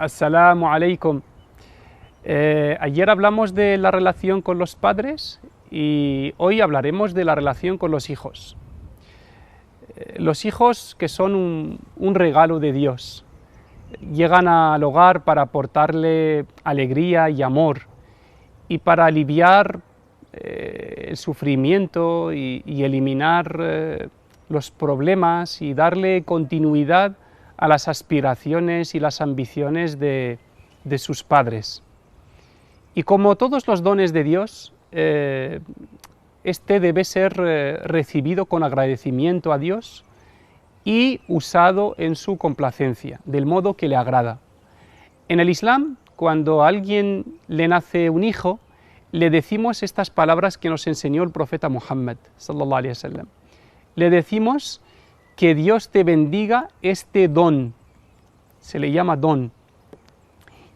Assalamu alaikum. Ayer hablamos de la relación con los padres y hoy hablaremos de la relación con los hijos. Los hijos, que son un regalo de Dios, llegan al hogar para aportarle alegría y amor y para aliviar el sufrimiento y eliminar los problemas y darle continuidad a las aspiraciones y las ambiciones de sus padres. Y como todos los dones de Dios, este debe ser recibido con agradecimiento a Dios y usado en su complacencia, del modo que le agrada. En el Islam, cuando a alguien le nace un hijo, le decimos estas palabras que nos enseñó el profeta Muhammad, sallallahu alaihi wasallam. Le decimos que Dios te bendiga este don, se le llama don,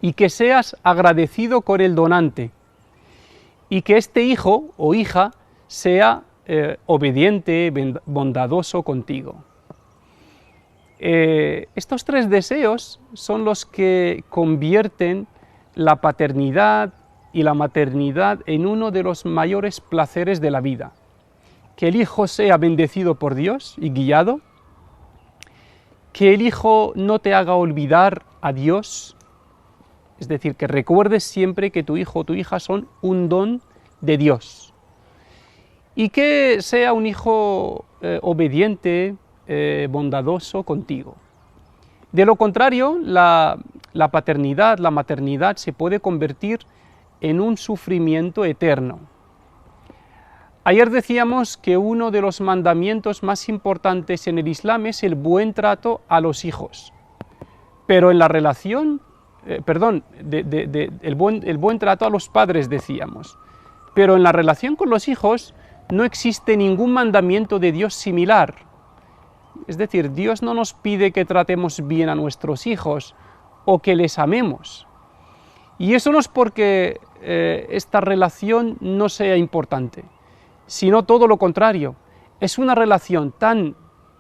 y que seas agradecido con el donante, y que este hijo o hija sea obediente, bondadoso contigo. Estos tres deseos son los que convierten la paternidad y la maternidad en uno de los mayores placeres de la vida. Que el hijo sea bendecido por Dios y guiado, que el hijo no te haga olvidar a Dios, es decir, que recuerdes siempre que tu hijo o tu hija son un don de Dios, y que sea un hijo obediente, bondadoso contigo. De lo contrario, la paternidad, la maternidad se puede convertir en un sufrimiento eterno. Ayer decíamos que uno de los mandamientos más importantes en el Islam es el buen trato a los hijos, pero en la relación, el buen trato a los padres decíamos, pero en la relación con los hijos no existe ningún mandamiento de Dios similar. Es decir, Dios no nos pide que tratemos bien a nuestros hijos o que les amemos. Y eso no es porque esta relación no sea importante, sino todo lo contrario. Es una relación tan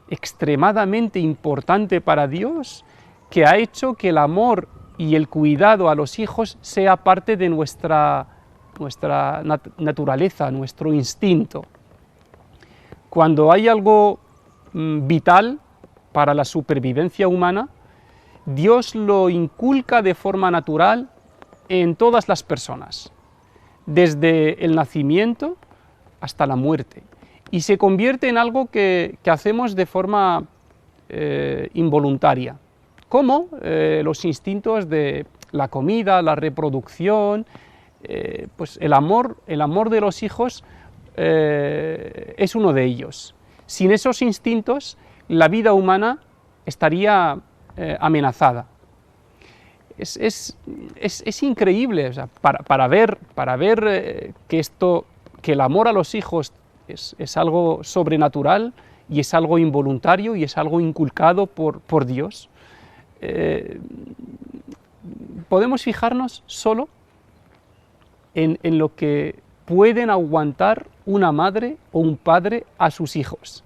extremadamente importante para Dios que ha hecho que el amor y el cuidado a los hijos sea parte de nuestra naturaleza, nuestro instinto. Cuando hay algo vital para la supervivencia humana, Dios lo inculca de forma natural en todas las personas, desde el nacimiento hasta la muerte, y se convierte en algo que hacemos de forma involuntaria, como los instintos de la comida, la reproducción, pues el amor de los hijos es uno de ellos. Sin esos instintos, la vida humana estaría amenazada. Es increíble, o sea, para ver que el amor a los hijos es algo sobrenatural y es algo involuntario y es algo inculcado por Dios. Podemos fijarnos solo en lo que pueden aguantar una madre o un padre a sus hijos,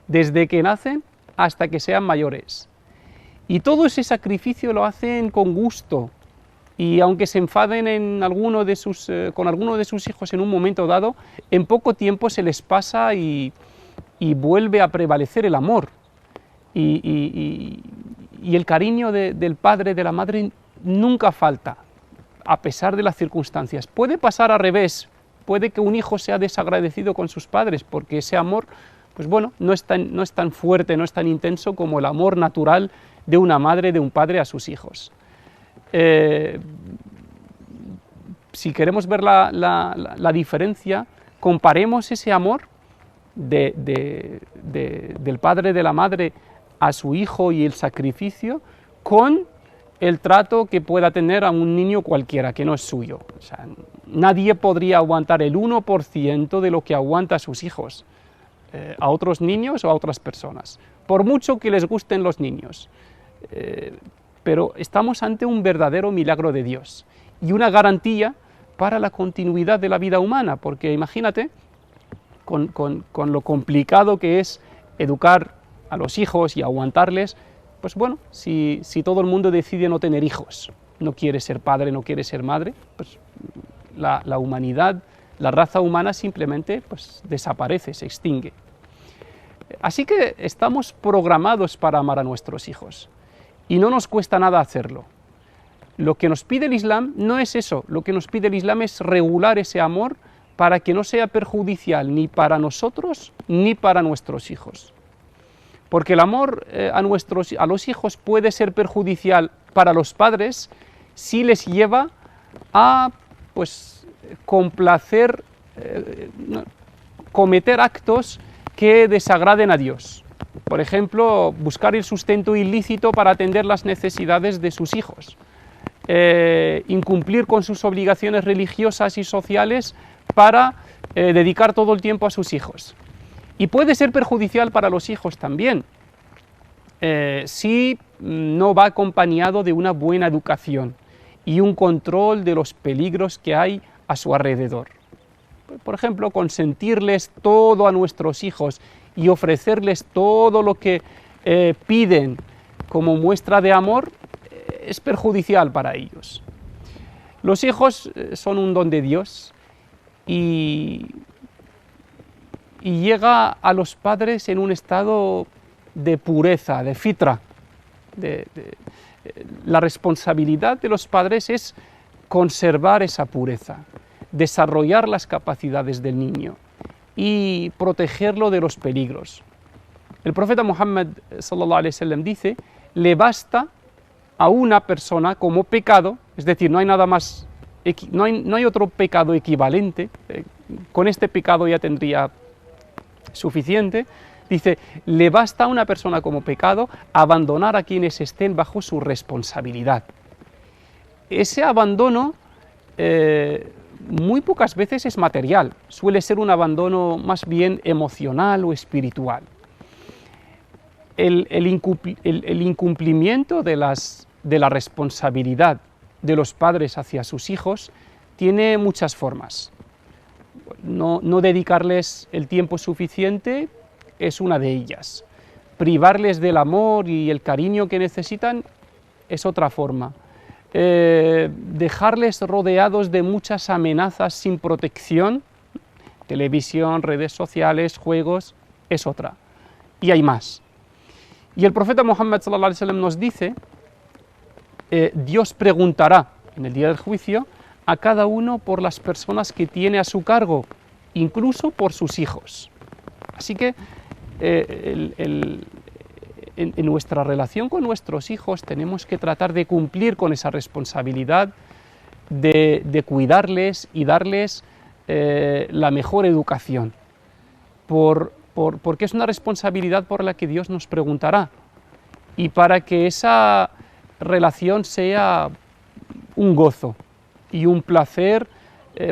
desde que nacen hasta que sean mayores. Y todo ese sacrificio lo hacen con gusto, y aunque se enfaden con alguno de sus hijos en un momento dado, en poco tiempo se les pasa y vuelve a prevalecer el amor. Y el cariño del padre, de la madre, nunca falta, a pesar de las circunstancias. Puede pasar al revés, puede que un hijo sea desagradecido con sus padres, porque ese amor, pues bueno, no es tan fuerte, no es tan intenso como el amor natural de una madre, de un padre a sus hijos. Si queremos ver la diferencia, comparemos ese amor del padre, de la madre a su hijo y el sacrificio con el trato que pueda tener a un niño cualquiera que no es suyo. O sea, nadie podría aguantar el 1% de lo que aguanta a sus hijos, a otros niños o a otras personas, por mucho que les gusten los niños. Pero estamos ante un verdadero milagro de Dios y una garantía para la continuidad de la vida humana, porque imagínate con lo complicado que es educar a los hijos y aguantarles, pues bueno, si todo el mundo decide no tener hijos, no quiere ser padre, no quiere ser madre, pues la humanidad, la raza humana simplemente pues, desaparece, se extingue. Así que estamos programados para amar a nuestros hijos y no nos cuesta nada hacerlo. Lo que nos pide el Islam no es eso, lo que nos pide el Islam es regular ese amor para que no sea perjudicial ni para nosotros ni para nuestros hijos. Porque el amor a los hijos puede ser perjudicial para los padres si les lleva a pues, complacer, cometer actos que desagraden a Dios. Por ejemplo, buscar el sustento ilícito para atender las necesidades de sus hijos. Incumplir con sus obligaciones religiosas y sociales para dedicar todo el tiempo a sus hijos. Y puede ser perjudicial para los hijos también, si no va acompañado de una buena educación y un control de los peligros que hay a su alrededor. Por ejemplo, consentirles todo a nuestros hijos y ofrecerles todo lo que piden como muestra de amor es perjudicial para ellos. Los hijos son un don de Dios y llega a los padres en un estado de pureza, de fitra. La responsabilidad de los padres es conservar esa pureza, desarrollar las capacidades del niño y protegerlo de los peligros. El profeta Muhammad sallallahu alaihi wasallam dice: le basta a una persona como pecado, es decir, no hay nada más, no hay otro pecado equivalente, con este pecado ya tendría suficiente. Dice, le basta a una persona como pecado abandonar a quienes estén bajo su responsabilidad. Ese abandono muy pocas veces es material, suele ser un abandono más bien emocional o espiritual. El incumplimiento de la responsabilidad de los padres hacia sus hijos tiene muchas formas. No dedicarles el tiempo suficiente es una de ellas. Privarles del amor y el cariño que necesitan es otra forma. Dejarles rodeados de muchas amenazas sin protección, televisión, redes sociales, juegos, es otra. Y hay más. Y el profeta Muhammad sallallahu alaihi wasallam nos dice, Dios preguntará en el día del juicio a cada uno por las personas que tiene a su cargo, incluso por sus hijos. Así que en nuestra relación con nuestros hijos tenemos que tratar de cumplir con esa responsabilidad de cuidarles y darles la mejor educación, porque es una responsabilidad por la que Dios nos preguntará, y para que esa relación sea un gozo y un placer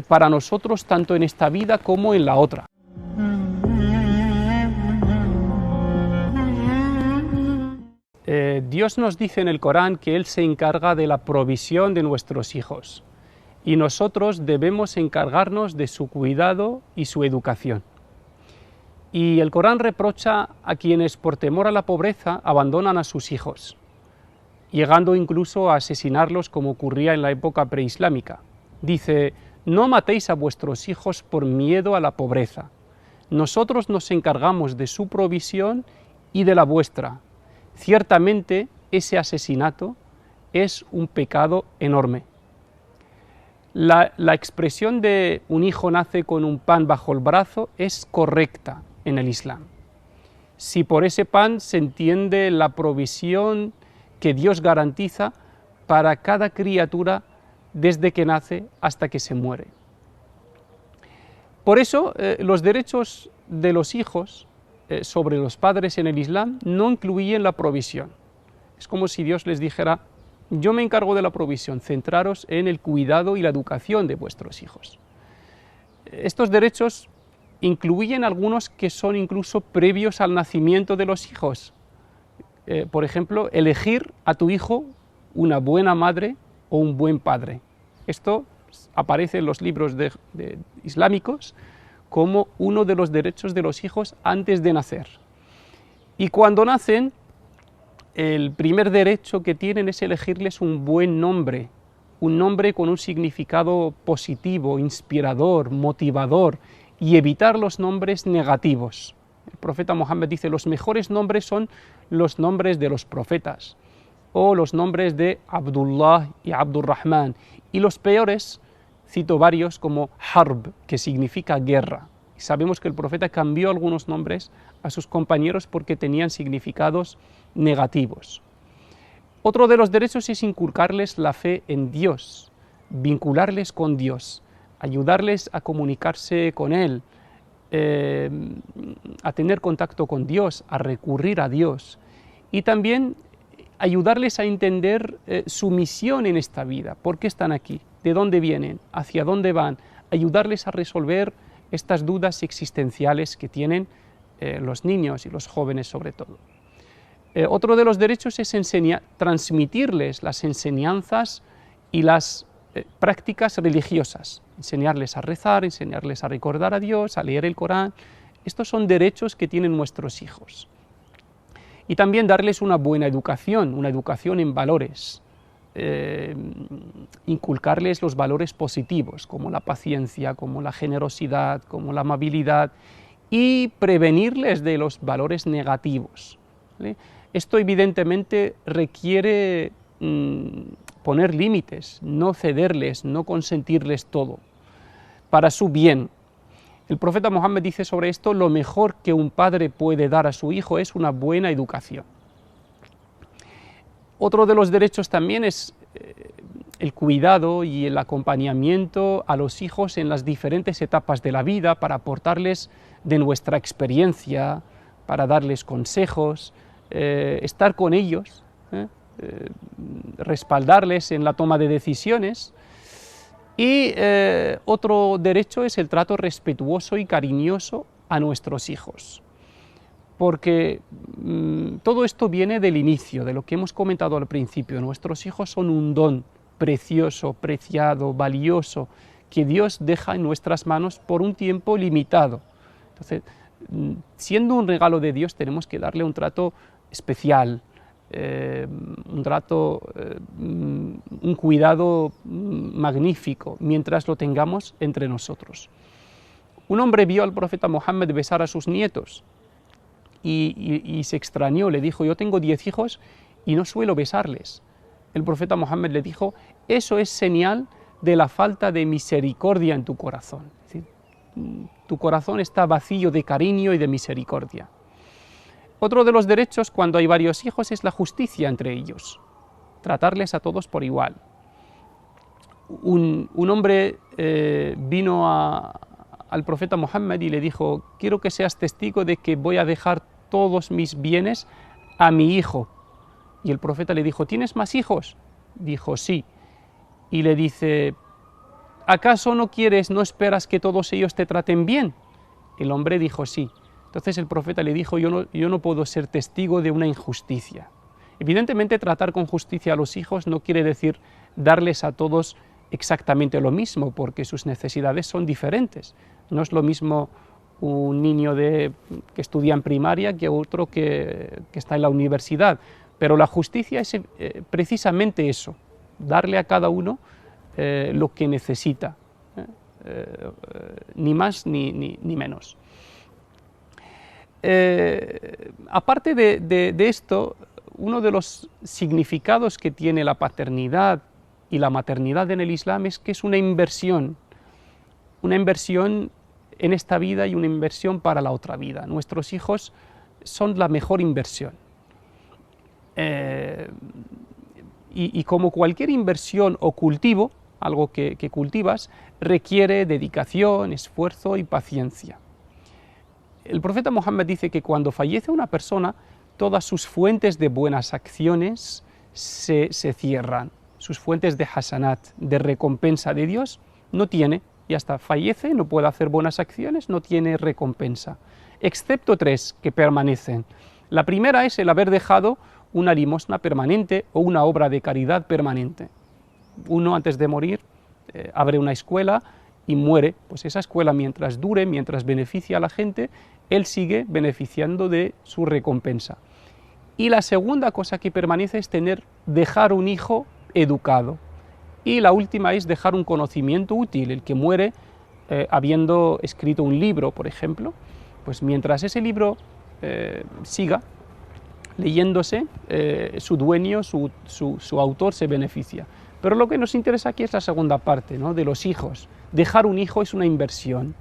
para nosotros tanto en esta vida como en la otra. Dios nos dice en el Corán que Él se encarga de la provisión de nuestros hijos y nosotros debemos encargarnos de su cuidado y su educación. Y el Corán reprocha a quienes por temor a la pobreza abandonan a sus hijos, llegando incluso a asesinarlos como ocurría en la época preislámica. Dice: no matéis a vuestros hijos por miedo a la pobreza. Nosotros nos encargamos de su provisión y de la vuestra. Ciertamente ese asesinato es un pecado enorme. La expresión de un hijo nace con un pan bajo el brazo es correcta en el Islam, si por ese pan se entiende la provisión que Dios garantiza para cada criatura desde que nace hasta que se muere. Por eso los derechos de los hijos sobre los padres en el Islam no incluyen la provisión. Es como si Dios les dijera: yo me encargo de la provisión, centraros en el cuidado y la educación de vuestros hijos. Estos derechos incluyen algunos que son incluso previos al nacimiento de los hijos. Por ejemplo, elegir a tu hijo una buena madre o un buen padre. Esto aparece en los libros islámicos como uno de los derechos de los hijos antes de nacer. Y cuando nacen, el primer derecho que tienen es elegirles un buen nombre, un nombre con un significado positivo, inspirador, motivador, y evitar los nombres negativos. El profeta Mohammed dice, los mejores nombres son los nombres de los profetas, o los nombres de Abdullah y Abdurrahman, y los peores, cito varios, como Harb, que significa guerra. Y sabemos que el profeta cambió algunos nombres a sus compañeros porque tenían significados negativos. Otro de los derechos es inculcarles la fe en Dios, vincularles con Dios, ayudarles a comunicarse con Él, a tener contacto con Dios, a recurrir a Dios, y también ayudarles a entender su misión en esta vida, por qué están aquí, de dónde vienen, hacia dónde van, ayudarles a resolver estas dudas existenciales que tienen los niños y los jóvenes sobre todo. Otro de los derechos es transmitirles las enseñanzas y las prácticas religiosas, enseñarles a rezar, enseñarles a recordar a Dios, a leer el Corán. Estos son derechos que tienen nuestros hijos. Y también darles una buena educación en valores, inculcarles los valores positivos, como la paciencia, como la generosidad, como la amabilidad, y prevenirles de los valores negativos, ¿vale? Esto evidentemente requiere poner límites, no cederles, no consentirles todo, para su bien. El profeta Mohammed dice sobre esto, lo mejor que un padre puede dar a su hijo es una buena educación. Otro de los derechos también es el cuidado y el acompañamiento a los hijos en las diferentes etapas de la vida para aportarles de nuestra experiencia, para darles consejos, estar con ellos, respaldarles en la toma de decisiones. Y otro derecho es el trato respetuoso y cariñoso a nuestros hijos, porque todo esto viene del inicio, de lo que hemos comentado al principio. Nuestros hijos son un don precioso, preciado, valioso, que Dios deja en nuestras manos por un tiempo limitado. Entonces, siendo un regalo de Dios, tenemos que darle un trato especial, un cuidado magnífico, mientras lo tengamos entre nosotros. Un hombre vio al profeta Mohammed besar a sus nietos y se extrañó, le dijo, yo tengo 10 hijos y no suelo besarles. El profeta Mohammed le dijo, eso es señal de la falta de misericordia en tu corazón. Es decir, tu corazón está vacío de cariño y de misericordia. Otro de los derechos cuando hay varios hijos es la justicia entre ellos, tratarles a todos por igual. Un hombre vino al profeta Mohammed y le dijo, quiero que seas testigo de que voy a dejar todos mis bienes a mi hijo. Y el profeta le dijo, ¿tienes más hijos? Dijo, sí. Y le dice, ¿acaso no esperas que todos ellos te traten bien? El hombre dijo, sí. Entonces el profeta le dijo, yo no puedo ser testigo de una injusticia. Evidentemente tratar con justicia a los hijos no quiere decir darles a todos exactamente lo mismo, porque sus necesidades son diferentes. No es lo mismo un niño que estudia en primaria que otro que está en la universidad. Pero la justicia es precisamente eso, darle a cada uno lo que necesita, ni más ni menos. Aparte de esto, uno de los significados que tiene la paternidad y la maternidad en el Islam es que es una inversión en esta vida y una inversión para la otra vida. Nuestros hijos son la mejor inversión. Y como cualquier inversión o cultivo, algo que cultivas, requiere dedicación, esfuerzo y paciencia. El profeta Mohammed dice que cuando fallece una persona, todas sus fuentes de buenas acciones se cierran. Sus fuentes de hasanat, de recompensa de Dios, no tiene, y hasta fallece, no puede hacer buenas acciones, no tiene recompensa. Excepto 3 que permanecen. La primera es el haber dejado una limosna permanente o una obra de caridad permanente. Uno antes de morir abre una escuela y muere, pues esa escuela mientras dure, mientras beneficia a la gente, él sigue beneficiando de su recompensa. Y la segunda cosa que permanece es dejar un hijo educado. Y la última es dejar un conocimiento útil. El que muere habiendo escrito un libro, por ejemplo, pues mientras ese libro siga leyéndose, su dueño, su autor se beneficia. Pero lo que nos interesa aquí es la segunda parte, ¿no?, de los hijos. Dejar un hijo es una inversión,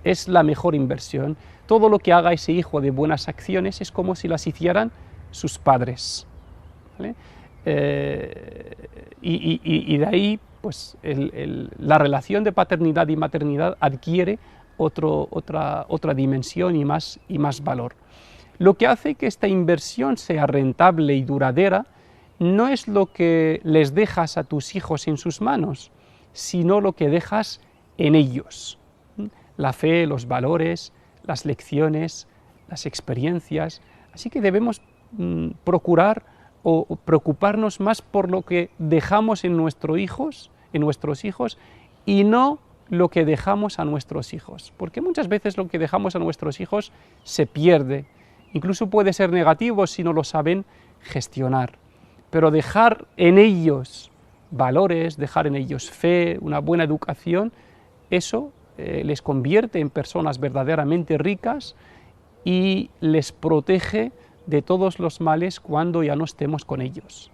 es la mejor inversión. Todo lo que haga ese hijo de buenas acciones es como si las hicieran sus padres, ¿vale? Y de ahí pues la relación de paternidad y maternidad adquiere otra dimensión y más valor. Lo que hace que esta inversión sea rentable y duradera no es lo que les dejas a tus hijos en sus manos, sino lo que dejas en ellos. La fe, los valores, las lecciones, las experiencias. Así que debemos procurar o preocuparnos más por lo que dejamos en nuestros hijos y no lo que dejamos a nuestros hijos, porque muchas veces lo que dejamos a nuestros hijos se pierde, incluso puede ser negativo si no lo saben gestionar, pero dejar en ellos valores, dejar en ellos fe, una buena educación, eso les convierte en personas verdaderamente ricas y les protege de todos los males cuando ya no estemos con ellos.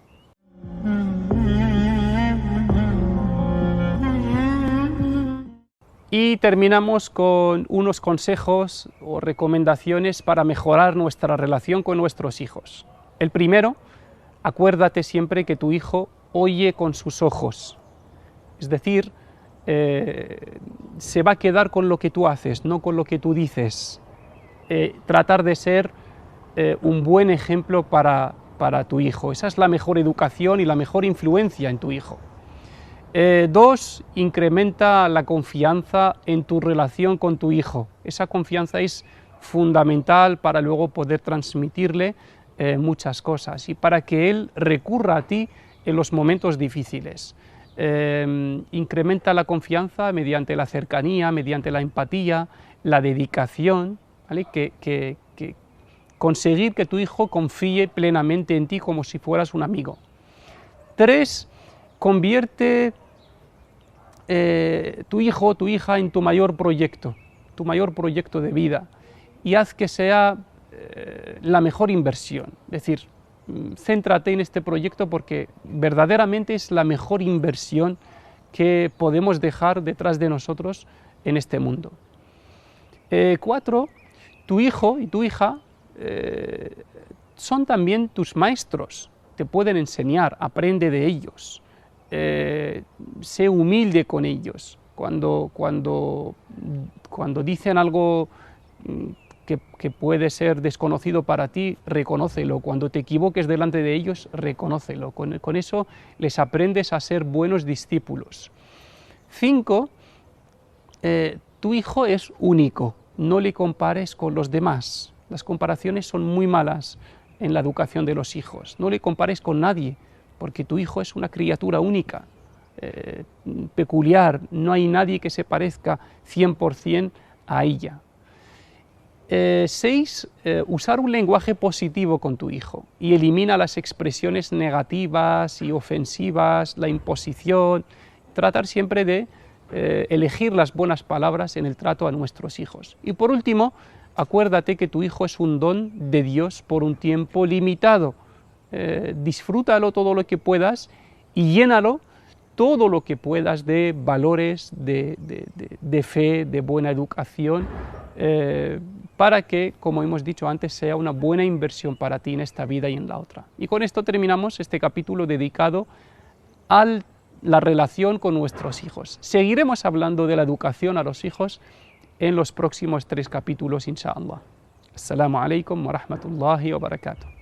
Y terminamos con unos consejos o recomendaciones para mejorar nuestra relación con nuestros hijos. El primero, acuérdate siempre que tu hijo oye con sus ojos, es decir, se va a quedar con lo que tú haces, no con lo que tú dices. Tratar de ser un buen ejemplo para tu hijo, esa es la mejor educación y la mejor influencia en tu hijo. 2, incrementa la confianza en tu relación con tu hijo. Esa confianza es fundamental para luego poder transmitirle muchas cosas y para que él recurra a ti en los momentos difíciles. Incrementa la confianza mediante la cercanía, mediante la empatía, la dedicación, ¿vale? Conseguir que tu hijo confíe plenamente en ti como si fueras un amigo. 3, convierte tu hijo o tu hija en tu mayor proyecto de vida, y haz que sea la mejor inversión. Es decir, céntrate en este proyecto porque verdaderamente es la mejor inversión que podemos dejar detrás de nosotros en este mundo. 4, tu hijo y tu hija son también tus maestros, te pueden enseñar, aprende de ellos, sé humilde con ellos, cuando dicen algo que puede ser desconocido para ti, reconócelo, cuando te equivoques delante de ellos, reconócelo, con eso les aprendes a ser buenos discípulos. 5, tu hijo es único, no le compares con los demás. Las comparaciones son muy malas en la educación de los hijos. No le compares con nadie, porque tu hijo es una criatura única, peculiar. No hay nadie que se parezca 100% a ella. 6, usar un lenguaje positivo con tu hijo y elimina las expresiones negativas y ofensivas, la imposición. Tratar siempre de elegir las buenas palabras en el trato a nuestros hijos. Y por último, acuérdate que tu hijo es un don de Dios por un tiempo limitado. Disfrútalo todo lo que puedas y llénalo todo lo que puedas de valores, de fe, de buena educación, para que, como hemos dicho antes, sea una buena inversión para ti en esta vida y en la otra. Y con esto terminamos este capítulo dedicado a la relación con nuestros hijos. Seguiremos hablando de la educación a los hijos en los próximos 3 capítulos, inshallah. Assalamu alaikum wa rahmatullahi wa barakatuh.